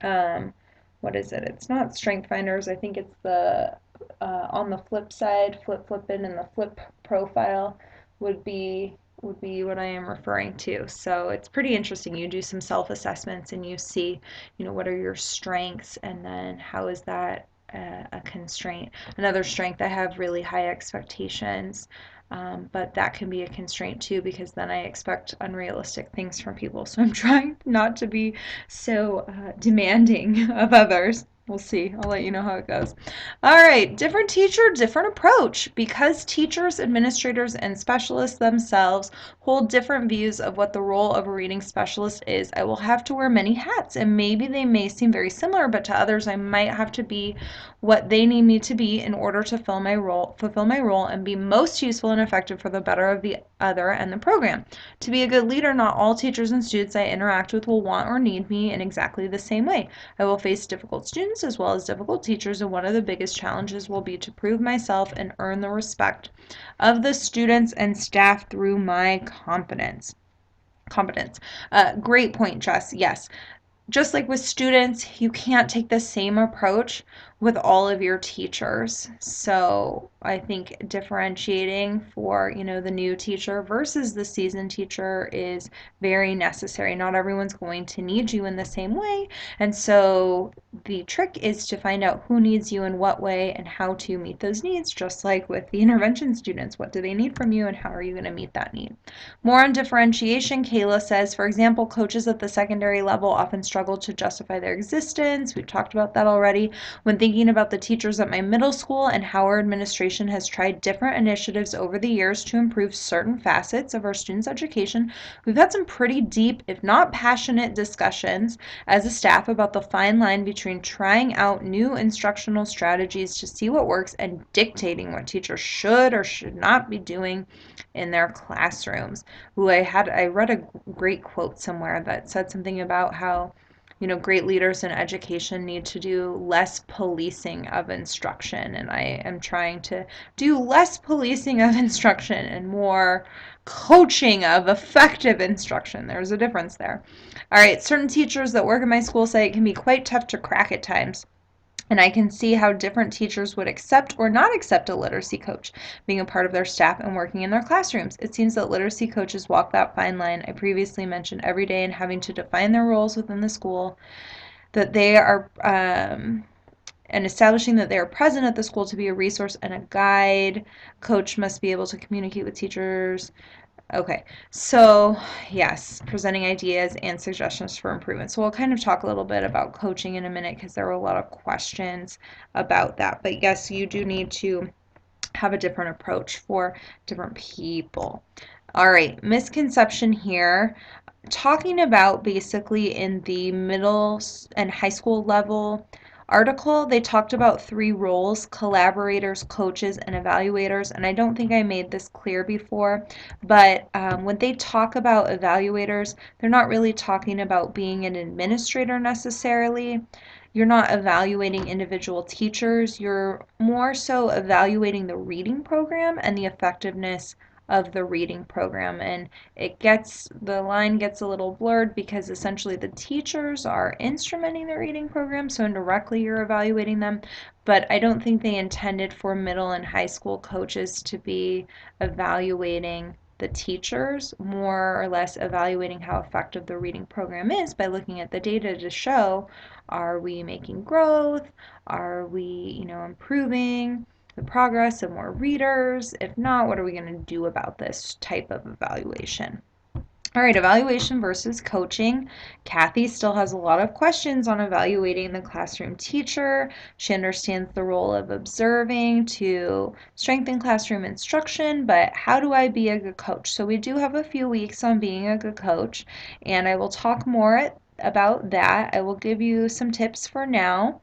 What is it? It's not strength finders. I think it's the on the flip side, flipping, and the flip profile would be what I am referring to. So it's pretty interesting. You do some self-assessments and you see, what are your strengths and then how is that a constraint. Another strength, I have really high expectations. But that can be a constraint too because then I expect unrealistic things from people. So I'm trying not to be so demanding of others. We'll see. I'll let you know how it goes. All right, different teacher, different approach. Because teachers, administrators, and specialists themselves hold different views of what the role of a reading specialist is, I will have to wear many hats, and maybe they may seem very similar, but to others I might have to be what they need me to be in order to fulfill my role, and be most useful and effective for the better of the other and the program. To be a good leader, not all teachers and students I interact with will want or need me in exactly the same way. I will face difficult students as well as difficult teachers, and one of the biggest challenges will be to prove myself and earn the respect of the students and staff through my competence. Great point, Jess. Yes, just like with students, you can't take the same approach with all of your teachers. So I think differentiating for, the new teacher versus the seasoned teacher is very necessary. Not everyone's going to need you in the same way. And so the trick is to find out who needs you in what way and how to meet those needs, just like with the intervention students. What do they need from you and how are you going to meet that need? More on differentiation, Kayla says, for example, coaches at the secondary level often struggle to justify their existence. We've talked about that already. When thinking about the teachers at my middle school and how our administration has tried different initiatives over the years to improve certain facets of our students' education, we've had some pretty deep, if not passionate, discussions as a staff about the fine line between trying out new instructional strategies to see what works and dictating what teachers should or should not be doing in their classrooms. I read a great quote somewhere that said something about how great leaders in education need to do less policing of instruction, and I am trying to do less policing of instruction and more coaching of effective instruction. There's a difference there. All right, certain teachers that work in my school say it can be quite tough to crack at times. And I can see how different teachers would accept or not accept a literacy coach being a part of their staff and working in their classrooms. It seems that literacy coaches walk that fine line I previously mentioned every day in having to define their roles within the school, that they are, and establishing that they are present at the school to be a resource and a guide. Coach must be able to communicate with teachers. Okay, so yes, presenting ideas and suggestions for improvement. So we'll kind of talk a little bit about coaching in a minute because there were a lot of questions about that. But yes, you do need to have a different approach for different people. All right, misconception here. Talking about basically in the middle and high school level article, they talked about three roles: collaborators, coaches, and evaluators. And I don't think I made this clear before, but when they talk about evaluators, they're not really talking about being an administrator necessarily. You're not evaluating individual teachers, you're more so evaluating the reading program and the effectiveness of the reading program. And the line gets a little blurred because essentially the teachers are instrumenting the reading program, so indirectly you're evaluating them. But I don't think they intended for middle and high school coaches to be evaluating the teachers, more or less evaluating how effective the reading program is by looking at the data to show, are we making growth? Are we, improving the progress of more readers? If not, what are we going to do about this type of evaluation? All right, evaluation versus coaching. Kathy still has a lot of questions on evaluating the classroom teacher. She understands the role of observing to strengthen classroom instruction, but how do I be a good coach? So we do have a few weeks on being a good coach, and I will talk more about that. I will give you some tips for now.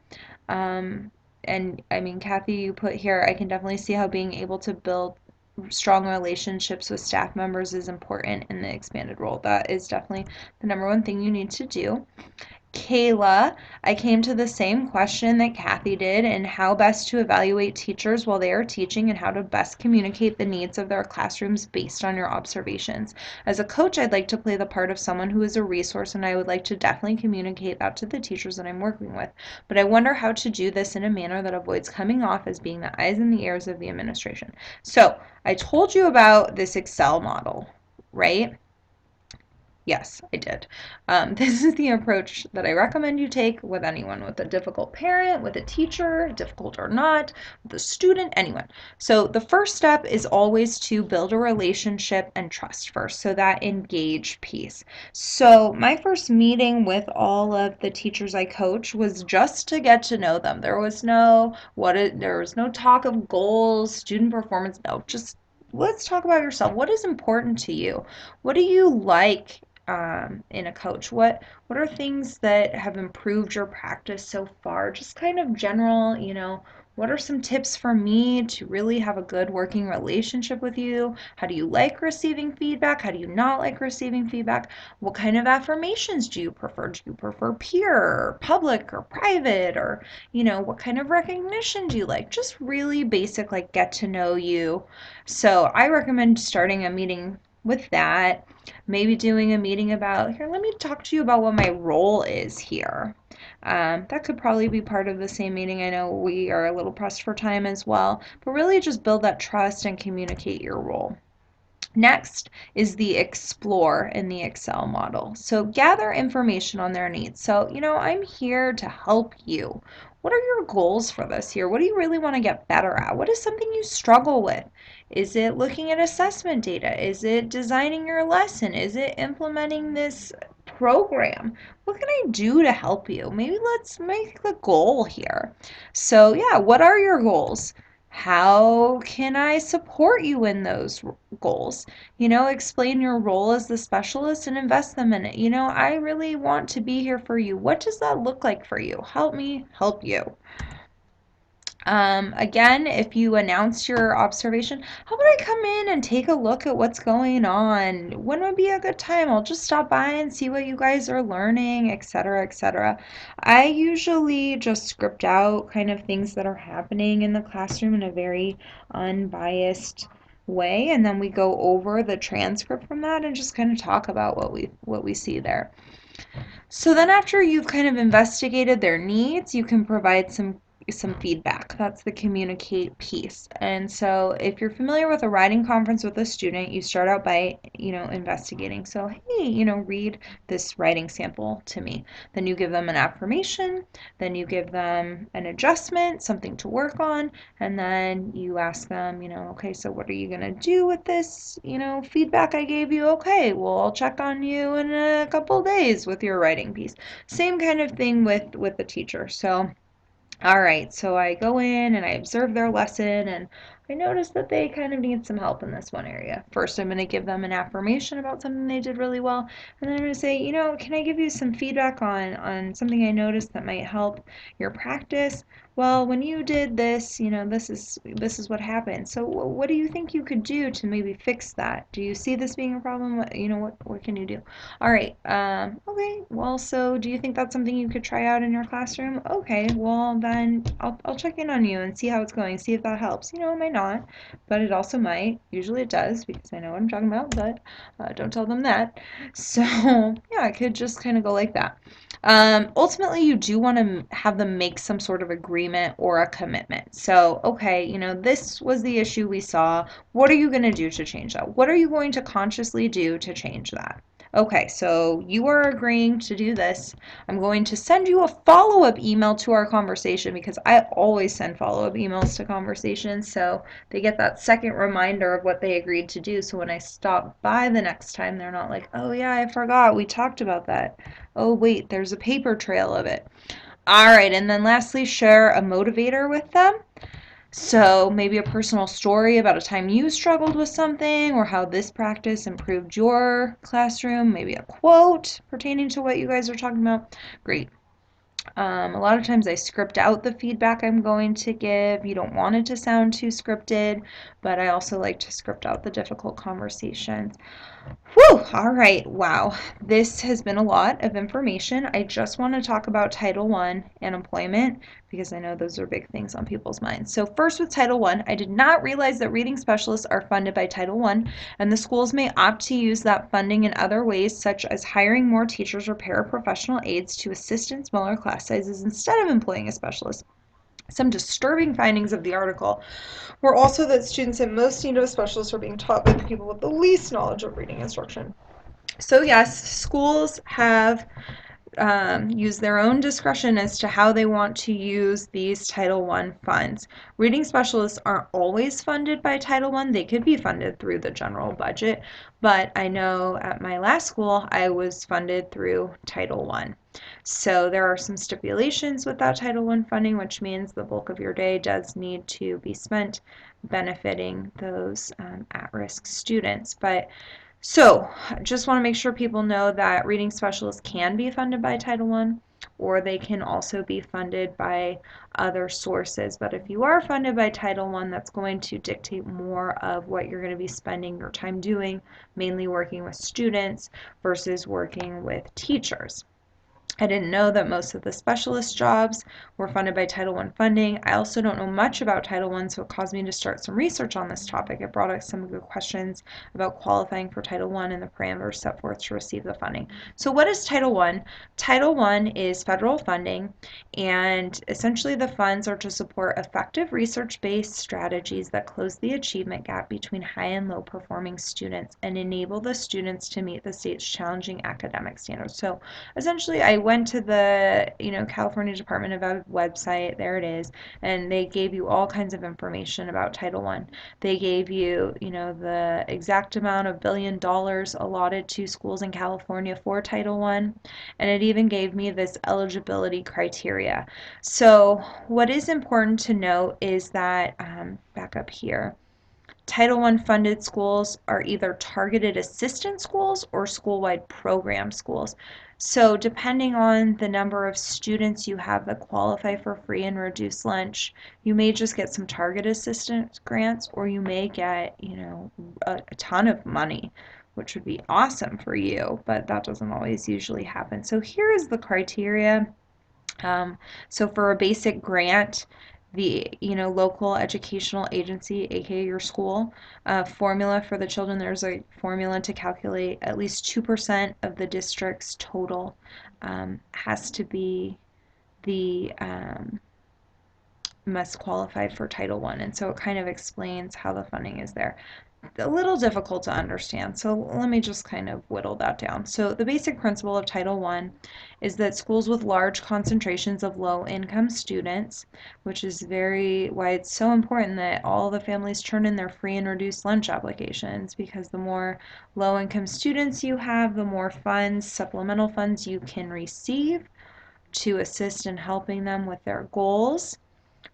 And I mean, Kathy, you put here, I can definitely see how being able to build strong relationships with staff members is important in the expanded role. That is definitely the number one thing you need to do. Kayla, I came to the same question that Kathy did, and how best to evaluate teachers while they are teaching and how to best communicate the needs of their classrooms based on your observations. As a coach, I'd like to play the part of someone who is a resource, and I would like to definitely communicate that to the teachers that I'm working with. But I wonder how to do this in a manner that avoids coming off as being the eyes and the ears of the administration. So I told you about this Excel model, right? Yes, I did. This is the approach that I recommend you take with anyone, with a difficult parent, with a teacher, difficult or not, with a student, anyone. So the first step is always to build a relationship and trust first, so that engage piece. So my first meeting with all of the teachers I coach was just to get to know them. There was no talk of goals, student performance, no, just let's talk about yourself. What is important to you? What do you like in a coach? What are things that have improved your practice so far? Just kind of general, what are some tips for me to really have a good working relationship with you? How do you like receiving feedback? How do you not like receiving feedback? What kind of affirmations do you prefer? Do you prefer peer or public or private? Or, what kind of recognition do you like? Just really basic, like get to know you. So I recommend starting a meeting with that. Maybe doing a meeting about, here, let me talk to you about what my role is here. That could probably be part of the same meeting. I know we are a little pressed for time as well, but really just build that trust and communicate your role. Next is the explore in the Excel model. So gather information on their needs. So, I'm here to help you. What are your goals for this year? What do you really want to get better at? What is something you struggle with? Is it looking at assessment data? Is it designing your lesson? Is it implementing this program? What can I do to help you? Maybe let's make the goal here. So, yeah, what are your goals? How can I support you in those goals? Explain your role as the specialist and invest them in it. I really want to be here for you. What does that look like for you? Help me help you. Again, if you announce your observation, how about I come in and take a look at what's going on? When would be a good time? I'll just stop by and see what you guys are learning, etc., etc. I usually just script out kind of things that are happening in the classroom in a very unbiased way, and then we go over the transcript from that and just kind of talk about what we see there. So then after you've kind of investigated their needs, you can provide some feedback. That's the communicate piece. And so if you're familiar with a writing conference with a student, you start out by, investigating. So, hey, read this writing sample to me. Then you give them an affirmation, then you give them an adjustment, something to work on, and then you ask them, okay, so what are you going to do with this, feedback I gave you? Okay, well, I'll check on you in a couple days with your writing piece. Same kind of thing with the teacher. So all right, so I go in and I observe their lesson and I notice that they kind of need some help in this one area. First, I'm going to give them an affirmation about something they did really well, and then I'm going to say, can I give you some feedback on something I noticed that might help your practice? Well, when you did this, this is what happened. So what do you think you could do to maybe fix that? Do you see this being a problem? What can you do? All right. Okay. Well, so do you think that's something you could try out in your classroom? Okay. Well, then I'll check in on you and see how it's going. See if that helps. It might not, but it also might. Usually it does because I know what I'm talking about, but don't tell them that. So yeah, I could just kind of go like that. Ultimately, you do want to have them make some sort of agreement or a commitment. So, okay, this was the issue we saw. What are you going to do to change that? What are you going to consciously do to change that? Okay, so you are agreeing to do this. I'm going to send you a follow-up email to our conversation because I always send follow-up emails to conversations so they get that second reminder of what they agreed to do. So when I stop by the next time, they're not like, oh yeah, I forgot, we talked about that. Oh wait, there's a paper trail of it. All right, and then lastly, share a motivator with them. So maybe a personal story about a time you struggled with something or how this practice improved your classroom, maybe a quote pertaining to what you guys are talking about. Great. A lot of times I script out the feedback I'm going to give. You don't want it to sound too scripted, but I also like to script out the difficult conversations. Whew, all right, wow. This has been a lot of information. I just want to talk about Title I and employment because I know those are big things on people's minds. So first with Title I, I did not realize that reading specialists are funded by Title I, and the schools may opt to use that funding in other ways, such as hiring more teachers or paraprofessional aides to assist in smaller class sizes instead of employing a specialist. Some disturbing findings of the article were also that students in most need of a specialist are being taught by the people with the least knowledge of reading instruction. So yes, schools have use their own discretion as to how they want to use these Title I funds. Reading specialists aren't always funded by Title I. They could be funded through the general budget, but I know at my last school I was funded through Title I. So there are some stipulations with that Title I funding, which means the bulk of your day does need to be spent benefiting those at-risk students. But so, just want to make sure people know that reading specialists can be funded by Title I, or they can also be funded by other sources. But if you are funded by Title I, that's going to dictate more of what you're going to be spending your time doing, mainly working with students versus working with teachers. I didn't know that most of the specialist jobs were funded by Title I funding. I also don't know much about Title I, so it caused me to start some research on this topic. It brought up some good questions about qualifying for Title I and the parameters set forth to receive the funding. So what is Title I? Title I is federal funding, and essentially the funds are to support effective research-based strategies that close the achievement gap between high and low performing students and enable the students to meet the state's challenging academic standards. So essentially I went to the California Department of Ed website. There it is, and they gave you all kinds of information about Title I. They gave you the exact amount of $1 billion allotted to schools in California for Title I, and it even gave me this eligibility criteria. So what is important to note is that back up here, Title I funded schools are either targeted assistance schools or school-wide program schools. So depending on the number of students you have that qualify for free and reduced lunch, you may just get some target assistance grants, or you may get, a ton of money, which would be awesome for you, but that doesn't always usually happen. So here is the criteria. So for a basic grant, the local educational agency, aka your school, formula for the children, there's a formula to calculate at least 2% of the district's total has to be the must qualify for Title I, and so it kind of explains how the funding is there. A little difficult to understand, so let me just kind of whittle that down. So the basic principle of Title I is that schools with large concentrations of low-income students, which is why it's so important that all the families turn in their free and reduced lunch applications, because the more low-income students you have, the more funds, supplemental funds you can receive to assist in helping them with their goals.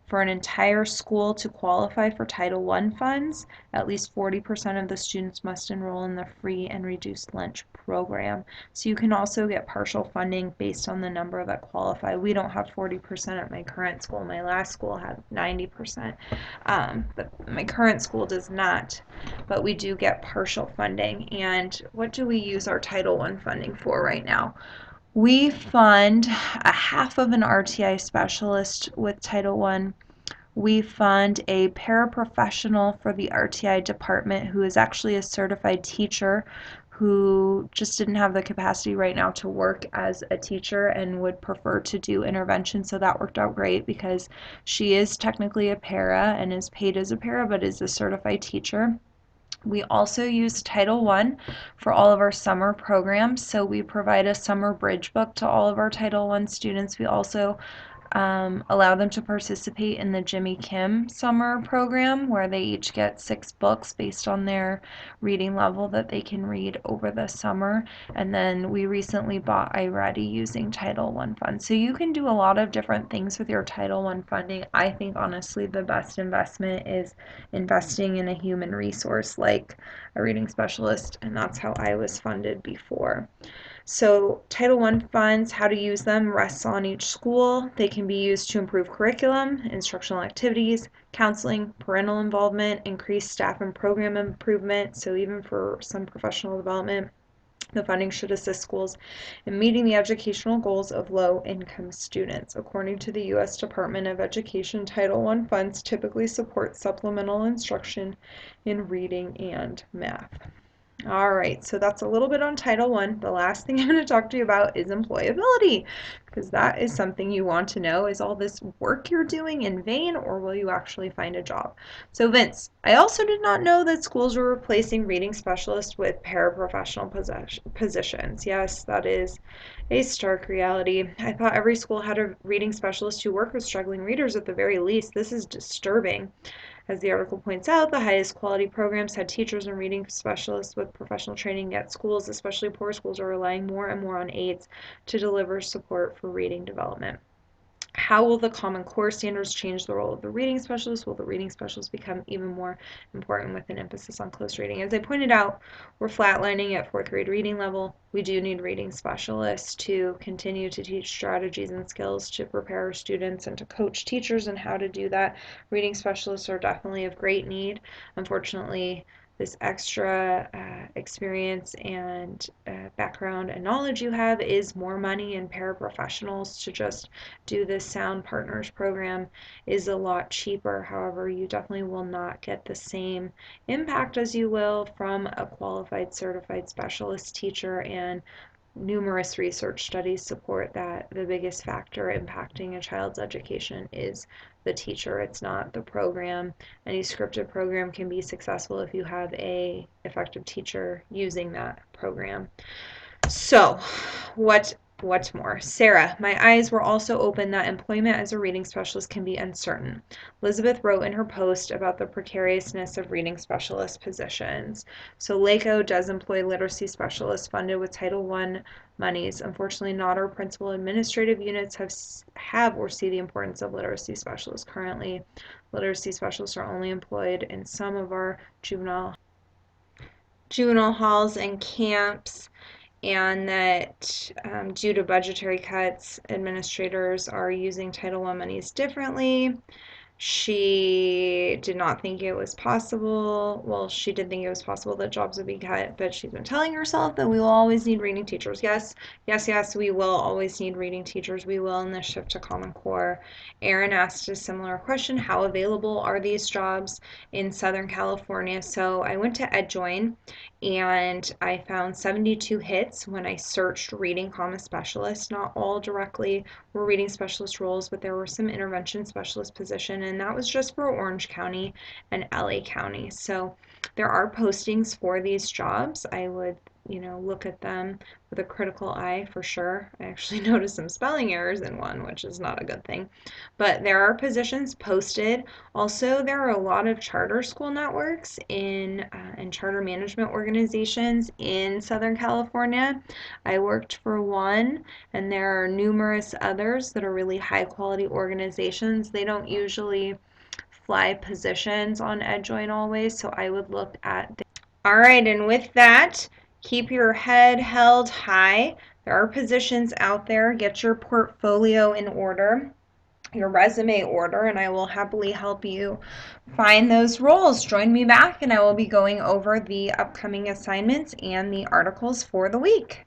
For an entire school to qualify for Title I funds, at least 40% of the students must enroll in the free and reduced lunch program. So you can also get partial funding based on the number that qualify. We don't have 40% at my current school. My last school had 90%, but my current school does not. But we do get partial funding. And what do we use our Title I funding for right now? We fund a half of an RTI specialist with Title I. We fund a paraprofessional for the RTI department who is actually a certified teacher who just didn't have the capacity right now to work as a teacher and would prefer to do intervention. So that worked out great because she is technically a para and is paid as a para, but is a certified teacher. We also use Title I for all of our summer programs, so we provide a summer bridge book to all of our Title I students. We also allow them to participate in the Jimmy Kim summer program, where they each get 6 books based on their reading level that they can read over the summer. And then we recently bought iReady using Title I funds. So you can do a lot of different things with your Title I funding. I think honestly the best investment is investing in a human resource like a reading specialist, and that's how I was funded before. So Title I funds, how to use them, rests on each school. They can be used to improve curriculum, instructional activities, counseling, parental involvement, increase staff and program improvement, so even for some professional development. The funding should assist schools in meeting the educational goals of low-income students. According to the U.S. Department of Education, Title I funds typically support supplemental instruction in reading and math. All right, so that's a little bit on Title I. The last thing I'm going to talk to you about is employability, because that is something you want to know. Is all this work you're doing in vain, or will you actually find a job? So, Vince, I also did not know that schools were replacing reading specialists with paraprofessional positions. Yes, that is a stark reality. I thought every school had a reading specialist who worked with struggling readers at the very least. This is disturbing. As the article points out, the highest quality programs had teachers and reading specialists with professional training, yet schools, especially poor schools, are relying more and more on aides to deliver support for reading development. How will the Common Core standards change the role of the reading specialist? Will the reading specialist become even more important with an emphasis on close reading? As I pointed out, we're flatlining at fourth grade reading level. We do need reading specialists to continue to teach strategies and skills to prepare our students and to coach teachers on how to do that. Reading specialists are definitely of great need. Unfortunately, this extra experience and background and knowledge you have is more money, and paraprofessionals to just do this Sound Partners program is a lot cheaper. However, you definitely will not get the same impact as you will from a qualified certified specialist teacher, and numerous research studies support that the biggest factor impacting a child's education is the teacher. It's not the program. Any scripted program can be successful if you have a effective teacher using that program. So, what's more? Sarah, my eyes were also open that employment as a reading specialist can be uncertain. Elizabeth wrote in her post about the precariousness of reading specialist positions. So LACO does employ literacy specialists funded with Title I monies. Unfortunately, not our principal administrative units have or see the importance of literacy specialists. Currently, literacy specialists are only employed in some of our juvenile halls and camps, and that due to budgetary cuts, administrators are using Title I monies differently. She did not think it was possible. Well, she did think it was possible that jobs would be cut, but she's been telling herself that we will always need reading teachers. Yes, yes, yes, we will always need reading teachers. We will in this shift to Common Core. Aaron asked a similar question: how available are these jobs in Southern California? So I went to EdJoin and I found 72 hits when I searched reading comma specialist. Not all directly were reading specialist roles, but there were some intervention specialist position, and that was just for Orange County and LA County. So there are postings for these jobs. I would, look at them with a critical eye for sure. I actually noticed some spelling errors in one, which is not a good thing. But there are positions posted. Also, there are a lot of charter school networks and charter management organizations in Southern California. I worked for one, and there are numerous others that are really high quality organizations. They don't usually fly positions on EdJoin always, so I would look at all right, and with that, keep your head held high. There are positions out there. Get your portfolio in order, your resume order, and I will happily help you find those roles. Join me back, and I will be going over the upcoming assignments and the articles for the week.